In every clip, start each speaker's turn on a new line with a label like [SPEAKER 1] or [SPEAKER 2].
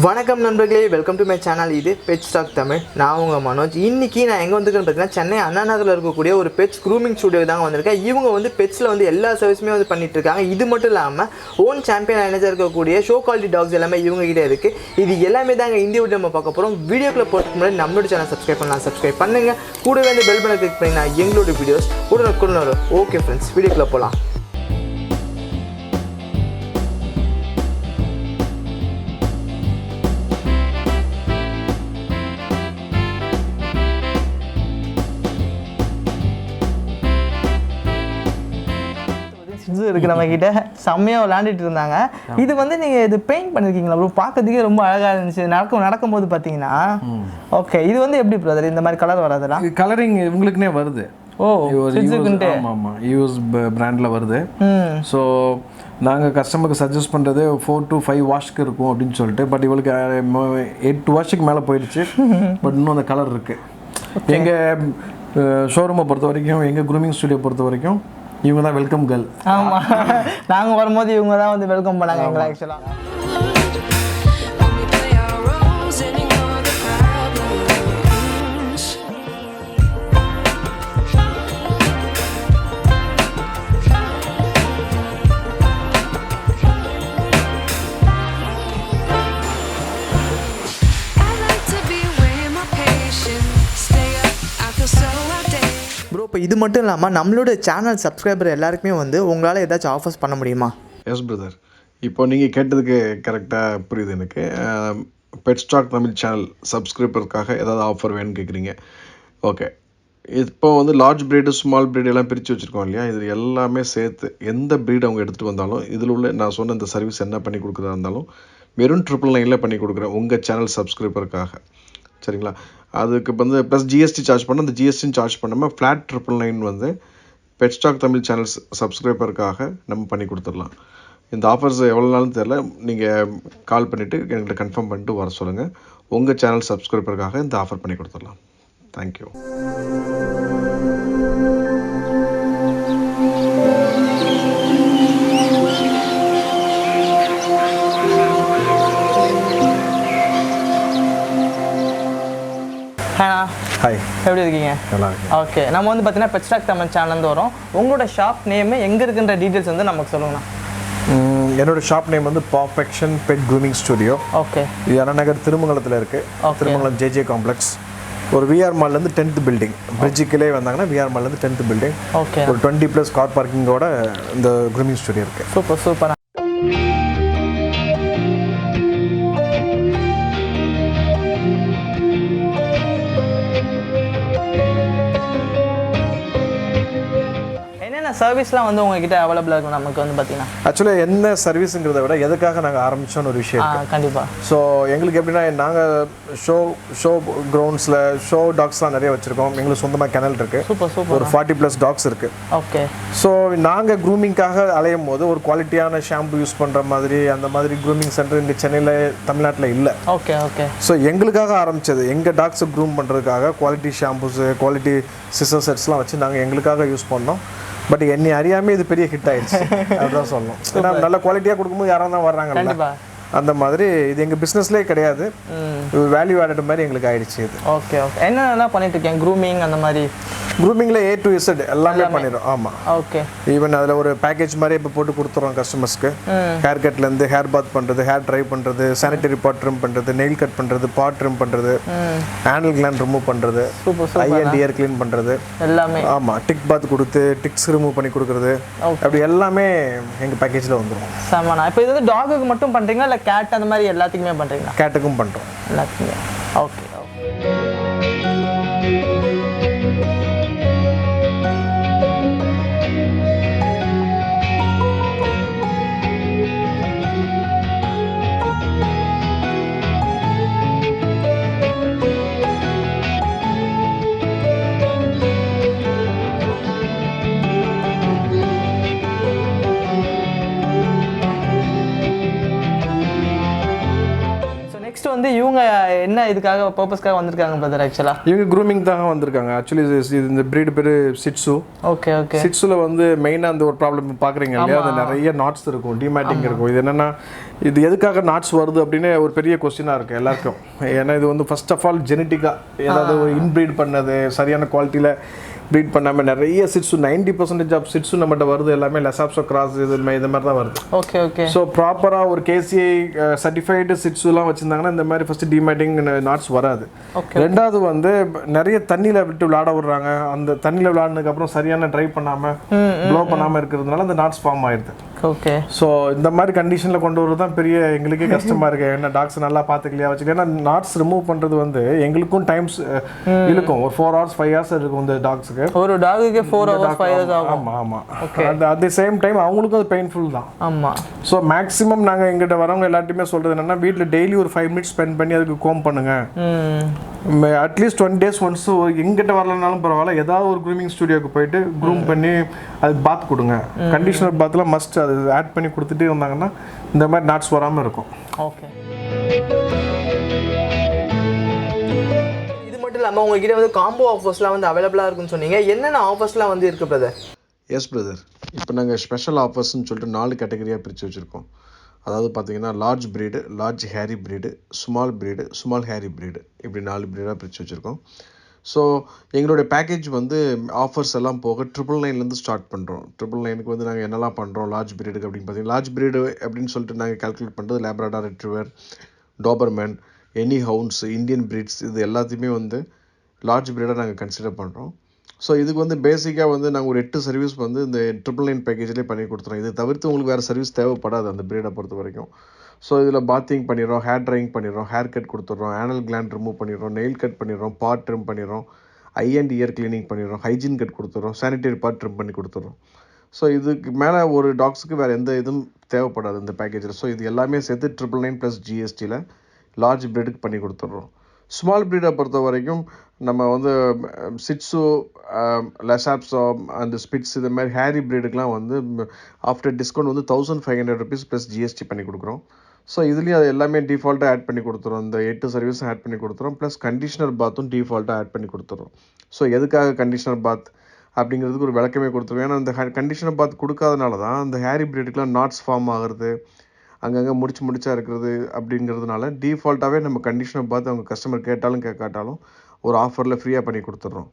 [SPEAKER 1] வணக்கம் நண்பர்களே, welcome to my channel. இது பெட்ஸ் டாக் தமிழ். நான் உங்கள் மனோஜ். இன்றைக்கி நான் எங்கே வந்துருக்கேன்னு பார்த்தீங்கன்னா, சென்னை அண்ணா நகரில் இருக்கக்கூடிய ஒரு பெட்ஸ் க்ரூமிங் ஸ்டுடியோ தாங்க வந்திருக்கேன். இவங்க வந்து பெட்ஸில் வந்து எல்லா சர்வீஸுமே வந்து பண்ணிட்டு இருக்காங்க. இது மட்டும் இல்லாமல் ஓன் சாம்பியன் மேனேஜர் இருக்கக்கூடிய ஷோ குவாலிட்டி டாக்ஸ் எல்லாமே இவங்க கிட்டே இருக்குது. இது எல்லாமே தாங்க இந்த வீடியோ நம்ம பார்க்க போகிறோம். வீடியோக்குள்ளே போகிறதுக்கு முன்னாடி நம்மளோட சேனல் சப்ஸ்கிரைப் பண்ணுங்கள். கூடவே வந்து பெல் பட்டனை கிளிக் பண்ணிங்கன்னா எங்களோட வீடியோஸ் உடனுக்குடன் வரும். ஓகே ஃப்ரெண்ட்ஸ், வீடியோக்குள்ளே போகலாம். இருக்கு நம்ம கிட்ட செம்மையாக விளையாண்டுட்டு இருந்தாங்க. இது வந்து நீங்க இது பெயிண்ட் பண்ணிருக்கீங்களா ப்ரோ? பார்க்கறதுக்கே ரொம்ப அழகா இருந்துச்சு. நடக்கும்போது பாத்தீங்கன்னா ஓகே. இது வந்து எப்படி பிரதர் இந்த மாதிரி கலர் வராதுடா?
[SPEAKER 2] கலரிங் உங்களுக்குனே வருது.
[SPEAKER 1] ஓ,
[SPEAKER 2] ஆமா யூஸ் பிராண்ட்ல வருது. ஸோ நாங்கள் கஸ்டமருக்கு சஜஸ்ட் பண்ணுறது 4 to 5 வாஷ்க்கு இருக்கும் அப்படின்னு சொல்லிட்டு. பட் இவளுக்கு 8 வாஷ்க்கு மேலே போயிடுச்சு. பட் இன்னும் அந்த கலர் இருக்குது. எங்கள் ஷோரூமை பொறுத்த வரைக்கும், எங்கள் க்ரூமிங் ஸ்டுடியோ பொறுத்த வரைக்கும் இவங்க தான் வெல்கம் கேர்ள்.
[SPEAKER 1] ஆமாம், நாங்கள் வரும்போது இவங்க தான் வந்து வெல்கம் பண்ணாங்க எங்களை. ஆக்சுவலாக ப்ரோ, இப்போ இது மட்டும் இல்லாமல் நம்மளோட சேனல் சப்ஸ்கிரைபர் எல்லாருக்குமே வந்து உங்களால் ஏதாச்சும் ஆஃபர்ஸ் பண்ண முடியுமா?
[SPEAKER 2] எஸ் பிரதர், இப்போ நீங்கள் கேட்டதுக்கு கரெக்டாக புரியுது எனக்கு. பெட்ஸ் டாக் தமிழ் சேனல் சப்ஸ்கிரைபருக்காக ஏதாவது ஆஃபர் வேணும்னு கேட்குறீங்க. ஓகே, இப்போ வந்து லார்ஜ் ப்ரீடு ஸ்மால் ப்ரீடு எல்லாம் பிரித்து வச்சுருக்கோம் இல்லையா? இது எல்லாமே சேர்த்து எந்த ப்ரீட் அவங்க எடுத்துகிட்டு வந்தாலும் இதில் உள்ள நான் சொன்ன இந்த சர்வீஸ் என்ன பண்ணி கொடுக்குறதா இருந்தாலும் வெறும் 999 பண்ணி கொடுக்குறேன் உங்கள் சேனல் சப்ஸ்கிரைபருக்காக. சரிங்களா? அதுக்கு வந்து ப்ளஸ் ஜிஎஸ்டி சார்ஜ் பண்ண, அந்த ஜிஎஸ்டின்னு சார்ஜ் பண்ணாமல் ஃப்ளாட் 999 வந்து பெட்ஸ் டாக் தமிழ் சேனல் சப்ஸ்கிரைபருக்காக நம்ம பண்ணி கொடுத்துடலாம். இந்த ஆஃபர்ஸ் எவ்வளோ நாளும் தெரில. நீங்கள் கால் பண்ணிவிட்டு எங்கள்கிட்ட கன்ஃபார்ம் பண்ணிட்டு வர சொல்லுங்கள். உங்கள் சேனல் சப்ஸ்கிரைபருக்காக இந்த ஆஃபர் பண்ணி கொடுத்துடலாம். தேங்க்யூ.
[SPEAKER 1] ஹாய், எப்படி இருக்கீங்க?
[SPEAKER 2] நல்லா இருக்கு.
[SPEAKER 1] ஓகே, நம்ம வந்து பார்த்தீங்கன்னா பெட்ஸ் டாக் தமிழ் சேனல்லேருந்து வரோம். உங்களோட ஷாப் நேமு எங்கே இருக்குன்ற டீட்டெயில்ஸ் வந்து நமக்கு சொல்லுங்கண்ணா.
[SPEAKER 2] என்னோட ஷாப் நேம் வந்து perfection pet grooming studio.
[SPEAKER 1] Okay,
[SPEAKER 2] இது அண்ணாநகர் திருமங்கலத்தில் இருக்குது. Thirumangalam JJ complex. ஒரு விஆர் மால்லேருந்து 10th பில்டிங், பிரிட்ஜுக்கிலே வந்தாங்கன்னா விஆர் மால்லேருந்து 10th பில்டிங்.
[SPEAKER 1] ஓகே,
[SPEAKER 2] ஒரு 20+ கார் பார்க்கிங்கோட இந்த க்ரூமிங் ஸ்டுடியோ இருக்குது.
[SPEAKER 1] Super super. சர்வீஸ்லாம் வந்து உங்ககிட்ட அவைலபிளாக இருக்கும். நமக்கு வந்து பார்த்தீங்கன்னா
[SPEAKER 2] ஆக்சுவலாக என்ன சர்வீஸுங்கிறத விட எதுக்காக நாங்கள் ஆரம்பித்தோன்னு ஒரு விஷயம்.
[SPEAKER 1] கண்டிப்பாக.
[SPEAKER 2] ஸோ எங்களுக்கு எப்படின்னா, நாங்கள் ஷோ கிரவுண்ட்ஸில் ஷோ டாக்ஸ்லாம் நிறைய வச்சுருக்கோம். எங்களுக்கு சொந்தமாக கிணல் இருக்குது.
[SPEAKER 1] Super super.
[SPEAKER 2] ஒரு 40+ டாக்ஸ் இருக்குது.
[SPEAKER 1] ஓகே.
[SPEAKER 2] ஸோ நாங்கள் க்ரூமிங்காக அலையும் போது ஒரு குவாலிட்டியான ஷாம்பு யூஸ் பண்ணுற மாதிரி அந்த மாதிரி க்ரூமிங் சென்டர் இங்கே சென்னையில் தமிழ்நாட்டில் இல்லை.
[SPEAKER 1] Okay okay.
[SPEAKER 2] ஸோ எங்களுக்காக ஆரம்பித்தது, எங்கள் டாக்ஸை க்ரூம் பண்ணுறதுக்காக குவாலிட்டி ஷாம்பூஸு, குவாலிட்டி சிசர் செட்ஸ்லாம் வச்சு நாங்கள் எங்களுக்காக யூஸ் பண்ணோம். பட் என்னை அறியாமல் இது பெரிய ஹிட் ஆயிடுச்சு அதுதான் சொல்லணும். ஏன்னா நல்ல குவாலிட்டியாக கொடுக்கும்போது யாராக தான் வர்றாங்கல்ல, அந்த மாதிரி இது எங்கள் பிஸ்னஸ்லேயே கிடையாது. வேல்யூ ஆடட் மாதிரி எங்களுக்கு ஆயிடுச்சு இது.
[SPEAKER 1] Okay okay. என்னென்னலாம் பண்ணிட்டு இருக்கேன்? க்ரூமிங் அந்த மாதிரி.
[SPEAKER 2] க்ரூமிங்கில் A to Z எல்லாமே பண்ணிடும். ஆமாம்.
[SPEAKER 1] ஓகே.
[SPEAKER 2] ஈவன் அதில் ஒரு பேக்கேஜ் மாதிரி இப்போ போட்டு கொடுத்துறோம் கஸ்டமர்ஸ்க்கு. ஹேர் கட்லேருந்து ஹேர் பாத் பண்ணுறது, ஹேர் ட்ரை பண்ணுறது, சானிட்டரி பாட் ட்ரிம் பண்ணுறது, நெயில் கட் பண்ணுறது, பாட் ட்ரிம் பண்ணுறது, ஹேண்டில் கிளாண்ட் ரிமூவ் பண்ணுறது, ஐ அண்ட் இயர் க்ளீன் பண்ணுறது எல்லாமே. ஆமாம், டிக் பாத் கொடுத்து டிக்ஸ் ரிமூவ் பண்ணி கொடுக்குறது, அப்படி எல்லாமே எங்கள் பேக்கேஜில் வந்துடும்.
[SPEAKER 1] சாமானா. இப்போ இது வந்து டாகுக்கு மட்டும் பண்ணுறீங்களா இல்லை கேட் அந்த மாதிரி எல்லாத்துக்குமே பண்ணுறீங்களா?
[SPEAKER 2] கேட்டுக்கும் பண்ணுறோம்.
[SPEAKER 1] எல்லாத்துக்குமே. Okay okay. நெக்ஸ்ட் வந்து இவங்க என்ன இதுக்காக பர்பஸ்க்காக வந்திருக்காங்க பிரதர் ஆக்சுவலாக?
[SPEAKER 2] இவங்க க்ரூமிங் தான் வந்திருக்காங்க. ஆக்சுவலி இந்த ப்ரீடு பேர் சிட்ஸு.
[SPEAKER 1] Okay okay.
[SPEAKER 2] சிட்ஸில் வந்து மெயினாக அந்த ஒரு ப்ராப்ளம் பார்க்குறீங்க இல்லையா, அது நிறைய நாட்ஸ் இருக்கும், டிமேட்டிங் இருக்கும். இது என்னென்னா இது எதுக்காக நாட்ஸ் வருது அப்படின்னு ஒரு பெரிய கொஸ்டினாக இருக்குது எல்லாருக்கும். ஏன்னா இது வந்து ஃபர்ஸ்ட் ஆஃப் ஆல் ஜெனட்டிக்காக ஏதாவது இன்ப்ரீட் பண்ணது, சரியான குவாலிட்டியில் ப்ரீட் பண்ணாமல் நிறைய சிட்ஸு 90% ஆஃப் சிட்ஸு நம்மகிட்ட வருது எல்லாமே லெசாப்ஸோ கிராஸ் இது மாதிரி தான் வருது.
[SPEAKER 1] Okay okay.
[SPEAKER 2] ஸோ ப்ராப்பராக ஒரு கேசிஐ சர்டிஃபைடு சிட்ஸுலாம் வச்சுருந்தாங்கன்னா இந்த மாதிரி ஃபஸ்ட்டு டிமேட்டிங் நாட்ஸ் வராது. ரெண்டாவது வந்து நிறைய தண்ணியில் விட்டு விளையாட விடுறாங்க. அந்த தண்ணியில் விளையாடுனதுக்கப்புறம் சரியான ட்ரை பண்ணாமல் ப்ளோ பண்ணாமல் இருக்கிறதுனால அந்த நாட்ஸ் ஃபார்ம் ஆயிடுது.
[SPEAKER 1] ஓகே.
[SPEAKER 2] ஸோ இந்த மாதிரி கண்டிஷனில் கொண்டு வரது தான் பெரிய எங்களுக்கே கஷ்டமாக இருக்குது. ஏன்னா டாக்ஸ் நல்லா பார்த்துக்கலையா வச்சுக்க. ஏன்னா நாட்ஸ் ரிமூவ் பண்ணுறது வந்து எங்களுக்கும் டைம்ஸ் இருக்கும். ஒரு 4 hours 5 hours இருக்கும் இந்த டாக்ஸுக்கு.
[SPEAKER 1] ஒரு டாகுக்கு 4 hours 5 hours ஆகும்.
[SPEAKER 2] ஆமாம் ஆமாம். அட் தி சேம் டைம் அவங்களுக்கும் அது பெயின்ஃபுல் தான்.
[SPEAKER 1] ஆமாம்.
[SPEAKER 2] ஸோ மேக்ஸிமம் நாங்கள் எங்கிட்ட வரவங்க எல்லாத்தையுமே சொல்கிறது என்னென்னா வீட்டில் டெய்லி ஒரு 5 minutes ஸ்பெண்ட் பண்ணி அதுக்கு கோம் பண்ணுங்கள். அட்லீஸ்ட் 20 days ஒன்ஸ் எங்கிட்ட வரலனாலும் பரவாயில்ல, ஏதாவது ஒரு க்ரூமிங் ஸ்டுடியோக்கு போயிட்டு க்ரூம் பண்ணி அதுக்கு பாத் கொடுங்க. கண்டிஷனர் பாத்தில் மஸ்ட் அது ஆட் பண்ணி கொடுத்துட்டே இருந்தாங்கன்னா இந்த மாதிரி நாட்ஸ் வராமல் இருக்கும்.
[SPEAKER 1] ஓகே. இது மட்டும் இல்லாமல் உங்ககிட்ட வந்து காம்போ ஆஃபர்ஸ்லாம் வந்து அவைலபிளாக இருக்குன்னு சொன்னீங்க. என்னென்ன ஆஃபர்ஸ்லாம் வந்து இருக்குது பிரதர்?
[SPEAKER 2] எஸ் பிரதர், இப்போ நாங்கள் ஸ்பெஷல் ஆஃபர்ஸ்ன்னு சொல்லிட்டு 4 கேட்டகரியாக பிரித்து வச்சுருக்கோம். அதாவது பார்த்தீங்கன்னா large breed, large hairy breed, small breed, small hairy breed, இப்படி 4 ப்ரீடாக பிரித்து வச்சுருக்கோம். ஸோ எங்களுடைய பேக்கேஜ் வந்து ஆஃபர்ஸ் எல்லாம் போக 999 ஸ்டார்ட் பண்ணுறோம். 999 வந்து நாங்கள் என்னெல்லாம் பண்ணுறோம் லார்ஜ் ப்ரீடுக்கு அப்படின்னு பார்த்தீங்கன்னா, லார்ஜ் ப்ரீடு அப்படின்னு சொல்லிட்டு நாங்கள் கால்குலேட் பண்ணுறது Labrador retriever, Dobermann, any ounces, Indian breeds, இது எல்லாத்தையுமே வந்து லார்ஜ் ப்ரீடாக நாங்கள் கன்சிடர் பண்ணுறோம். ஸோ இதுக்கு வந்து பேசிக்காக வந்து நாங்கள் ஒரு 8 சர்வீஸ் வந்து இந்த 999 பேக்கேஜ்லேயே பண்ணி கொடுத்துறோம். இது தவிர்த்து உங்களுக்கு வேறு சர்வீஸ் தேவைப்படாது அந்த ப்ரீடை பொறுத்த வரைக்கும். ஸோ இதில் பாத்திங் பண்ணிடுறோம், ஹேர் ட்ரையிங் பண்ணிடுறோம், ஹேர் கட் கொடுத்துட்றோம், ஆனல் கிளாண்ட் ரிமூவ் பண்ணிடுறோம், நெயில் கட் பண்ணிடுறோம், பார்ட் ட்ரிம் பண்ணிடுறோம், ஐ அண்ட் இயர் கிளீனிங் பண்ணிடுறோம், ஹைஜீன் கட் கொடுத்துட்றோம், சானிடரி பார்ட் ட்ரிம் பண்ணி கொடுத்துட்றோம். ஸோ இதுக்கு மேலே ஒரு டாக்ஸுக்கு வேறு எந்த இதுவும் தேவைப்படாது இந்த பேக்கேஜில். ஸோ இது எல்லாமே சேர்த்து 999 + GSTயில் லார்ஜ் ப்ரீடுக்கு பண்ணி கொடுத்துட்றோம். ஸ்மால் ப்ரீடை பொறுத்த வரைக்கும் நம்ம வந்து சிட்ஸு, லெசாப்ஸோ, அந்த ஸ்பிட்ஸ், இது மாதிரி ஹேரி ப்ரீடுக்கெலாம் வந்து ஆஃப்டர் டிஸ்கவுண்ட் வந்து 1500 rupees + GST பண்ணி கொடுக்குறோம். ஸோ இதுலேயும் அது எல்லாமே டிஃபால்ட்டாக ஆட் பண்ணி கொடுத்துறோம். இந்த 8 சர்வீஸும் ஆட் பண்ணி கொடுத்துறோம். ப்ளஸ் கண்டிஷனர் பாத்தும் டிஃபால்ட்டாக ஆட் பண்ணி கொடுத்துறோம். ஸோ எதுக்காக கண்டிஷனர் பாத் அப்படிங்கிறதுக்கு ஒரு விளக்கமே கொடுத்துருவோம். ஏன்னா இந்த கண்டிஷனர் பாத் கொடுக்காதனால தான் அந்த ஹேரி ப்ரீடுக்கெலாம் நாட்ஸ் ஃபார்ம் ஆகிறது, அங்கங்கே முடிச்சா இருக்கிறது. அப்படிங்கிறதுனால டிஃபால்ட்டாகவே நம்ம கண்டிஷனர் பாத் அவங்க கஸ்டமர் கேட்டாலும் கேட்காட்டாலும் ஒரு ஆஃபரில் ஃப்ரீயாக பண்ணி கொடுத்துட்றோம்.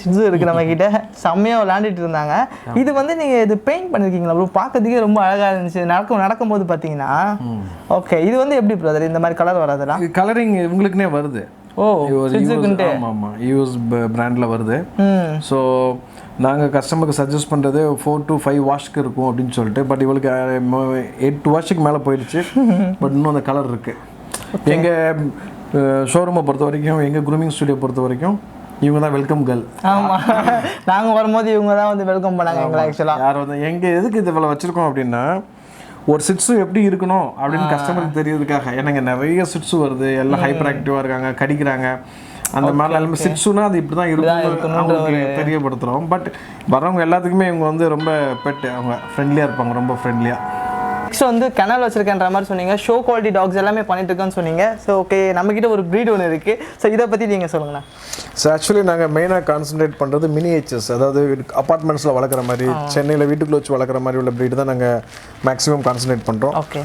[SPEAKER 1] சிட்ஸு இருக்குது நம்மக்கிட்ட, செம்மையாக விளையாண்டுட்டு இருந்தாங்க. இது வந்து நீங்கள் இது பெயிண்ட் பண்ணியிருக்கீங்களா ப்ரோ? பார்க்கறதுக்கே ரொம்ப அழகாக இருந்துச்சு நடக்கும்போது பார்த்தீங்கன்னா. ஓகே, இது வந்து எப்படி பிரதர் இந்த மாதிரி கலர் வராதுலாம்?
[SPEAKER 2] கலரிங் உங்களுக்குனே வருது.
[SPEAKER 1] ஓ,
[SPEAKER 2] ஆமாம், யூஎஸ் பிராண்டில் வருது. ஸோ நாங்கள் கஸ்டமருக்கு சஜஸ்ட் பண்ணுறது 4 to 5 வாஷ்க்கு இருக்கும் அப்படின்னு சொல்லிட்டு. பட் இவளுக்கு 8 வாஷுக்கு மேலே போயிடுச்சு. பட் இன்னும் அந்த கலர் இருக்குது. எங்கள் ஷோரூமை பொறுத்த வரைக்கும், எங்கள் க்ரூமிங் ஸ்டுடியோ பொறுத்த வரைக்கும் இவங்க தான் வெல்கம் கேர்ள்.
[SPEAKER 1] ஆமாம், நாங்கள் வரும்போது இவங்க தான் வந்து வெல்கம் பண்ணாங்க எங்களை. ஆக்சுவலாக
[SPEAKER 2] யார் வந்து எங்கள் எதுக்கு இது இவ்வளோ வச்சுருக்கோம் அப்படின்னா, ஒரு சிட்ஸு எப்படி இருக்கணும் அப்படின்னு கஸ்டமருக்கு தெரியறதுக்காக. எனக்கு நிறைய சிட்ஸு வருது, எல்லாம் ஹைப்பர் ஆக்டிவாக இருக்காங்க, கடிக்கிறாங்க, அந்த மாதிரி எல்லாமே சிட்ஸுனா அது இப்படி தான் இருக்கணும் தெரியப்படுத்துகிறோம். பட் வரவங்க எல்லாத்துக்குமே இவங்க வந்து ரொம்ப பெட்டு, அவங்க ஃப்ரெண்ட்லியாக இருப்பாங்க, ரொம்ப ஃப்ரெண்ட்லியாக.
[SPEAKER 1] நெக்ஸ்ட் வந்து கனல் வச்சிருக்கேன்ற மாதிரி சொன்னீங்க. ஷோ குவாலிட்டி டாக்ஸ் எல்லாமே பண்ணிட்டு இருக்கேன்னு சொன்னீங்க. ஸோ ஓகே, நம்மக்கிட்ட ஒரு ப்ரீட் ஒன்று இருக்குது. ஸோ இதை பற்றி நீங்கள் சொல்லுங்கண்ணா.
[SPEAKER 2] ஸோ ஆக்சுவலி நாங்கள் மெயினாக கான்சன்ட்ரேட் பண்ணுறது மினியேச்சர்ஸ், அதாவது அப்பார்ட்மெண்ட்ஸில் வளர்க்குற மாதிரி, சென்னையில் வீட்டுக்குள்ளே வச்சு வளர்க்குற மாதிரி உள்ள ப்ரீடு தான் நாங்கள் மேக்ஸிமம் கான்சன்ட்ரேட் பண்ணுறோம்.
[SPEAKER 1] ஓகே.